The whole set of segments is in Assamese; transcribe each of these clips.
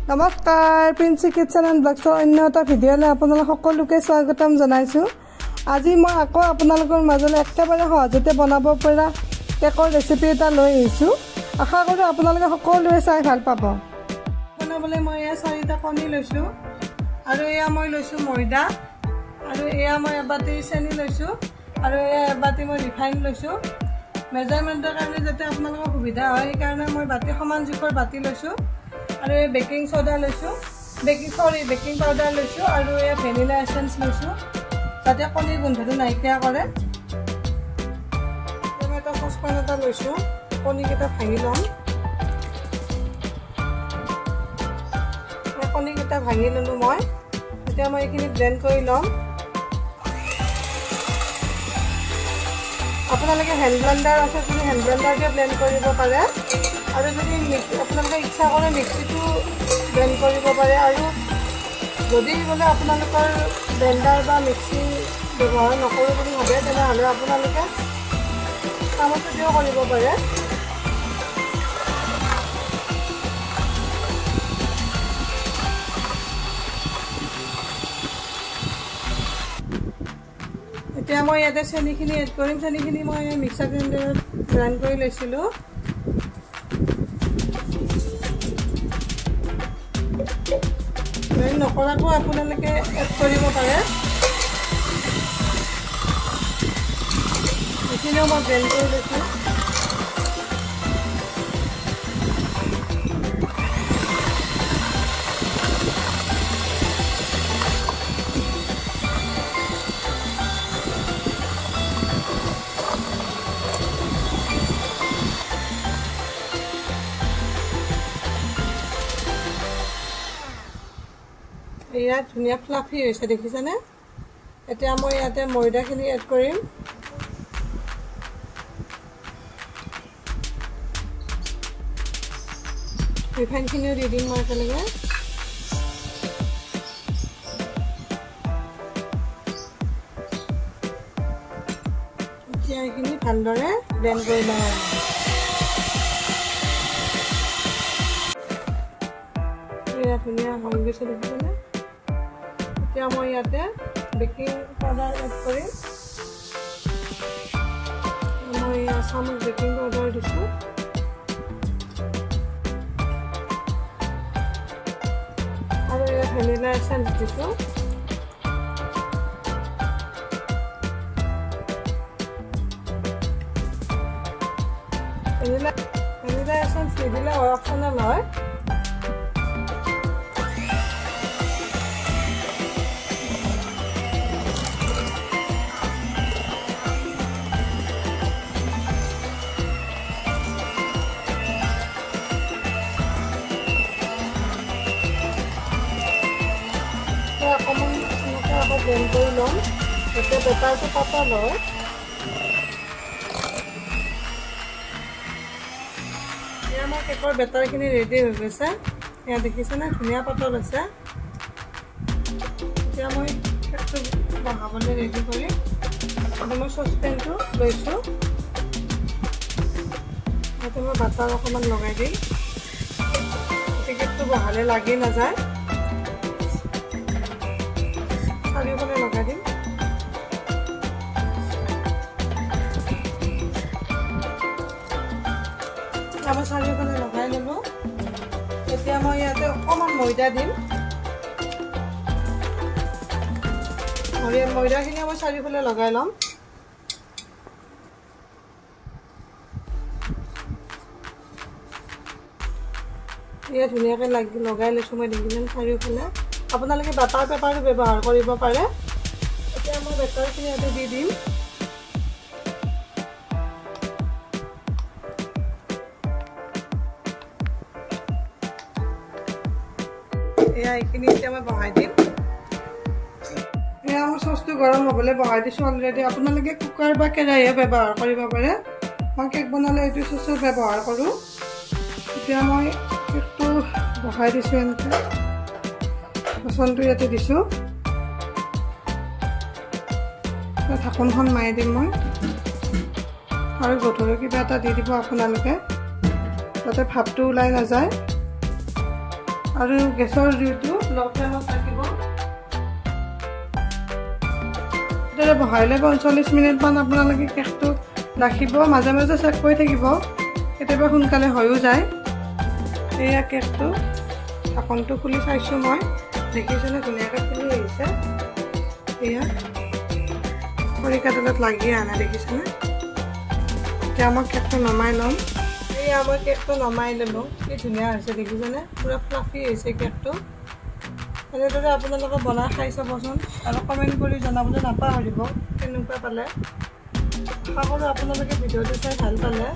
নমস্কাৰ প্ৰিন্সি কিচেন এণ্ড ব্লগছৰ অন্য এটা ভিডিঅ'লৈ আপোনালোক সকলোকে স্বাগতম জনাইছোঁ। আজি মই আকৌ আপোনালোকৰ মাজলৈ একেবাৰে সহজতে বনাব পৰা কেকৰ ৰেচিপি এটা লৈ আহিছোঁ। আশা কৰোঁ আপোনালোকে সকলোৱে চাই ভাল পাব। বনাবলৈ মই এয়া 4টা কণী লৈছোঁ আৰু এয়া মই লৈছোঁ ময়দা আৰু এয়া মই এবাটি চেনি লৈছোঁ আৰু এয়া এবাটি মই ৰিফাইন লৈছোঁ। মেজাৰমেণ্টৰ কাৰণে যাতে আপোনালোকৰ সুবিধা হয় সেইকাৰণে মই বাটি সমান জোখৰ বাটি লৈছোঁ আৰু এই বেকিং সোডা লৈছোঁ বেকিং পাউডাৰ লৈছোঁ আৰু এই ভেনিলা এসেন্স লৈছোঁ যাতে কণীৰ গোন্ধটো নাইকিয়া কৰে। মই এটা চচপেন এটা লৈছোঁ, কণীকেইটা ভাঙি ল'ম। কণীকেইটা ভাঙি ল'লোঁ মই। এতিয়া মই এইখিনি ব্লেণ্ড কৰি ল'ম। আপোনালোকে হেণ্ড ব্লেণ্ডাৰ আছে যদি হেণ্ড ব্লেণ্ডাৰ দিয়ে ব্লেণ্ড কৰিব পাৰে আৰু যদি আপোনালোকে ইচ্ছা কৰে মিক্সিটো ব্লেণ্ড কৰিব পাৰে আৰু যদি বোলে আপোনালোকৰ ব্লেণ্ডাৰ বা মিক্সি ব্যৱহাৰ নকৰোঁ বুলি ভাবে তেনেহ'লে আপোনালোকে চামুচে দিও কৰিব পাৰে। এতিয়া মই ইয়াতে চেনিখিনি এড কৰিম। চেনিখিনি মই মিক্সাৰ গ্ৰাইণ্ডাৰত গ্ৰাইণ্ড কৰি লৈছিলোঁ। গ্ৰাইণ্ড নকৰাকৈ আপোনালোকে এড কৰিব পাৰে। এইখিনিও মই গ্ৰাইণ্ড কৰি লৈছোঁ। এয়া ধুনীয়া ফ্লাফি হৈছে দেখিছেনে। এতিয়া মই ইয়াতে ময়দাখিনি এড কৰিম। ৰিফাইনখিনিও দি দিম মই একেলগে। এতিয়া এইখিনি ভালদৰে ব্লেণ্ড কৰি লওঁ। এয়া ধুনীয়া হৈ গৈছে দেখিছেনে। এতিয়া মই ইয়াতে বেকিং পাউডাৰ এড কৰিম। মই চামুচ বেকিং পাউডাৰ দিছোঁ আৰু ইয়াত ভেনিলা এসেন্স দিছোঁ। ভেনিলা এসেন্স নিদিলে অপচনেল হয়। অকণমান এনেকৈ আকৌ ব্লেণ্ড কৰি ল'ম যাতে বেটাৰটো পাতল হয়। এতিয়া আমাৰ কেকৰ বেটাৰখিনি ৰেডি হৈ গৈছে। এয়া দেখিছেনে ধুনীয়া পাতল হৈছে। এতিয়া মই কেকটো বনাবলৈ ৰেডি কৰিম। মই চচপেনটো লৈছোঁ। ইয়াতে মই বাটাৰ অকণমান লগাই দিম যাতে কেকটো বহালে লাগি নাযায়। চাৰিওফালে লগাই দিম। মই চাৰিওফালে লগাই ল'লোঁ। এতিয়া মই ইয়াতে অকণমান ময়দা দিম। ময়দাখিনি মই চাৰিওফালে লগাই ল'ম। এয়া ধুনীয়াকৈ লগাই লৈছোঁ মই দেখিলেন চাৰিওফালে। আপোনালোকে বাটাৰ পেপাৰো ব্যৱহাৰ কৰিব পাৰে। এতিয়া মই বেটাৰখিনি ইয়াতে দি দিম। এয়া এইখিনি এতিয়া মই বহাই দিম। এয়া মোৰ চচটো গৰম হ'বলৈ বহাই দিছোঁ অলৰেডি। আপোনালোকে কুকাৰ বা কেৰাহীও ব্যৱহাৰ কৰিব পাৰে। মই কেক বনালে এইটো চচো ব্যৱহাৰ কৰোঁ। এতিয়া মই কেকটো বহাই দিছোঁ এনেকৈ। বাচনটো ইয়াতে দিছোঁ। ঢাকনখন মাৰি দিম মই আৰু গধুৰ কিবা এটা দি দিব আপোনালোকে যাতে ভাপটো ওলাই নাযায়। আৰু গেছৰ জুইটো ল' ফ্লেমত ৰাখিব এটাৰে বহাইলে 45 মিনিটমান আপোনালোকে কেকটো ৰাখিব মাজে মাজে চেক কৰি থাকিব কেতিয়াবা সোনকালে হৈও যায় এয়া কেকটো ঢাকনটো খুলি চাইছোঁ মই দেখিছেনে ধুনীয়াকৈ ফুলি আহিছে এয়া খৰিকাডালত লাগি আনা দেখিছেনে এতিয়া মই কেকটো নমাই ল'ম এয়া মই কেকটো নমাই ল'লোঁ কি ধুনীয়া হৈছে দেখিছেনে পুৰা ফ্লাফি হৈছে কেকটো এনেদৰে আপোনালোকে বনাই খাই চাবচোন আৰু কমেণ্ট কৰি জনাবলৈ নাপাহৰিব কেনেকুৱা পালে আশা কৰোঁ আপোনালোকে ভিডিঅ'টো চাই ভাল পালে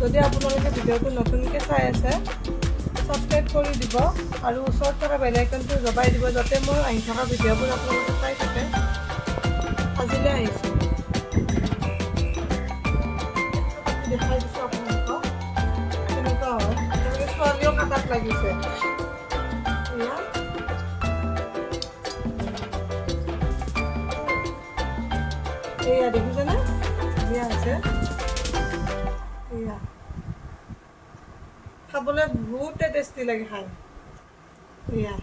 যদি আপোনালোকে ভিডিঅ'টো নতুনকৈ চাই আছে সাবস্ক্ৰাইব কৰি দিব আৰু ওচৰত থকা বেল আইকনটো দবাই দিব যাতে মোৰ আহি থকা ভিডিঅ'বোৰ আপোনালোকে পাই থাকে আজিলৈ আহিছোঁ দেখাই দিছোঁ আপোনালোকক কেনেকুৱা হয় তেওঁলোকে ছোৱালীও কাটাত লাগিছে এয়া দেখিছেনে ধুনীয়া হৈছে এয়া খাবলৈ বহুতে টেষ্টি লাগে খাই এয়া